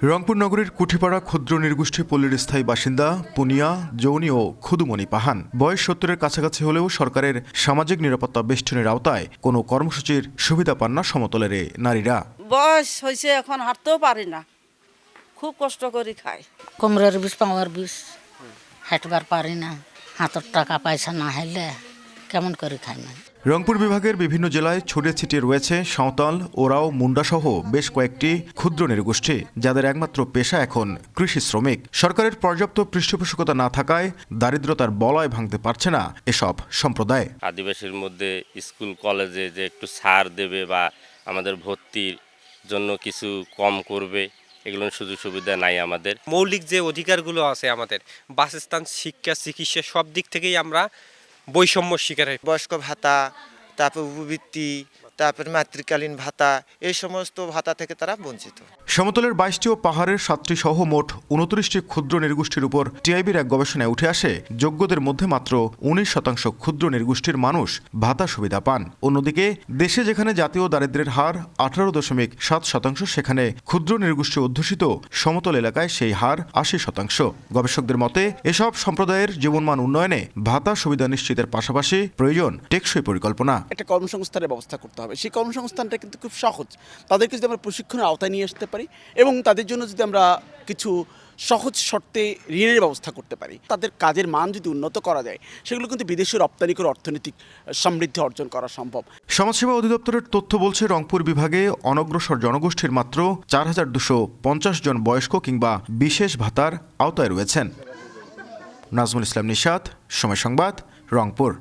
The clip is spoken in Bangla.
রংপুর নগরীর কুঠিপাড়া ক্ষুদ্র নৃগোষ্ঠী পল্লীর স্থায়ী বাসিন্দা পুনিয়া, জৌনি ও খুদুমণি পাহান বয়স ৭০-এর কাছাকাছি হলেও সরকারের সামাজিক নিরাপত্তা বেষ্টনীর আওতায় কোনো কর্মসূচির সুবিধা পান না সমতলের এ নারীরা। বয়স হয়েছে, এখন হাঁটতেও পারি না, খুব কষ্ট করে খাই। কোমরের বিষ, পাওয়ার বিষ, হাঁটবার পারি না, হাতের টাকা পয়সা না হইলে কেমন করে খাই না। রংপুর বিভাগের বিভিন্ন জেলায় ছড়িয়ে ছিটিয়ে রয়েছে সাঁওতাল, ওরাও, মুন্ডা সহ বেশ কয়েকটি ক্ষুদ্র নৃগোষ্ঠী, যাদের একমাত্র পেশা এখন কৃষি শ্রমিক। সরকারের পর্যাপ্ত পৃষ্ঠপোষকতা না থাকায় দারিদ্রতার বলয় ভাঙতে পারছে না এসব সম্প্রদায়। আদিবাসীর মধ্যে স্কুল কলেজে যে একটু ছাড় দেবে বা আমাদের ভর্তির জন্য কিছু কম করবে, এগুলো সুযোগ সুবিধা নাই আমাদের। মৌলিক যে অধিকারগুলো আছে আমাদের, বাসস্থান, শিক্ষা, চিকিৎসা, সব দিক থেকেই আমরা বৈষম্য শিকার হই। বয়স্ক ভাতা, তারপর উপবৃত্তি, তারপর মাতৃকালীন ভাতা, এই সমস্ত ভাতা থেকে তারা বঞ্চিত। সমতলের ২২টি ও পাহাড়ের ৭টি সহ মোট ২৯টি ক্ষুদ্র নৃগোষ্ঠীর উপর টিআইবির এক গবেষণায় উঠে আসে যোগ্যদের মধ্যে মাত্র ১৯% ক্ষুদ্র নৃগোষ্ঠীর মানুষ ভাতা সুবিধা পান। অন্যদিকে দেশে যেখানে জাতীয় দারিদ্র্যের হার ১৮.৭%, সেখানে ক্ষুদ্র নৃগোষ্ঠী অধ্যুষিত সমতল এলাকায় সেই হার ৮০%। গবেষকদের মতে এসব সম্প্রদায়ের জীবনমান উন্নয়নে ভাতা সুবিধা নিশ্চিতের পাশাপাশি প্রয়োজন টেকসই পরিকল্পনা। একটা কর্মসংস্থানের ব্যবস্থা করতে হবে। সেই কর্মসংস্থানটা কিন্তু খুব সহজ। তাদেরকে যদি আমরা প্রশিক্ষণের আওতায় নিয়ে আসতে পারি এবং তাদের জন্য যদি আমরা কিছু সহজ শর্তে ঋণের ব্যবস্থা করতে পারি, তাদের কাজের মান যদি উন্নত করা যায়, সেগুলো কিন্তু বিদেশে রপ্তানি করে অর্থনৈতিক সমৃদ্ধি অর্জন করা সম্ভব। সমাজসেবা অধিদপ্তরের তথ্য বলছে রংপুর বিভাগে অনগ্রসর জনগোষ্ঠীর মাত্র ৪,২৫০ জন বয়স্ক কিংবা বিশেষ ভাতার আওতায় রয়েছেন। নাজমুল ইসলাম নিশাত, সময় সংবাদ, রংপুর।